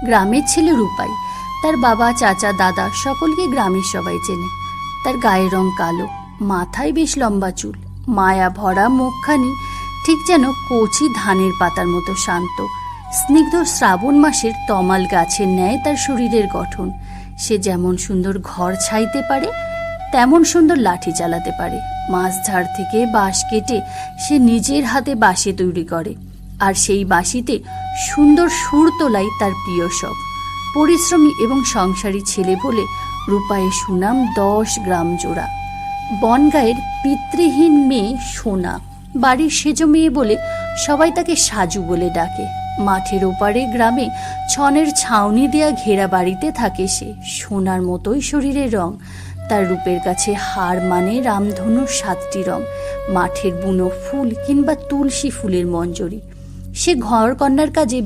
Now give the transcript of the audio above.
গ্রামের ছেলে রূপাই। তার বাবা, চাচা, দাদা সকলকে গ্রামের সবাই চেনে। তার গায়ের রং কালো, মাথায় বেশ লম্বা চুল, মায়া ভরা মুখখানি ঠিক যেন কচি ধানের পাতার মতো শান্ত। স্নিগ্ধ শ্রাবণ মাসের তমাল গাছের ন্যায় তার শরীরের গঠন। সে যেমন সুন্দর ঘর ছাইতে পারে, তেমন সুন্দর লাঠি চালাতে পারে। মাঝঝাড় থেকে বাঁশ কেটে সে নিজের হাতে বাঁশি তৈরি করে, আর সেই বাঁশিতে সুন্দর সুর তোলাই তার প্রিয় শখ। পরিশ্রমী এবং সংসারী ছেলে বলে রূপায়ের সুনাম 10 গ্রাম জোড়া। বনগাঁয়ের পিতৃহীন মেয়ে সোনা, বাড়ির সেজ মেয়ে বলে সবাই তাকে সাজু বলে ডাকে। মাঠের ওপারে গ্রামে ছনের ছাউনি দেয়া ঘেরা বাড়িতে থাকে সে। সোনার মতোই শরীরের রং, তার রূপের কাছে হার মানে রামধনুর 7টি রং, মাঠের বুনো ফুল কিংবা তুলসী ফুলের মঞ্জরি। সে ঘর কন্যার কাজে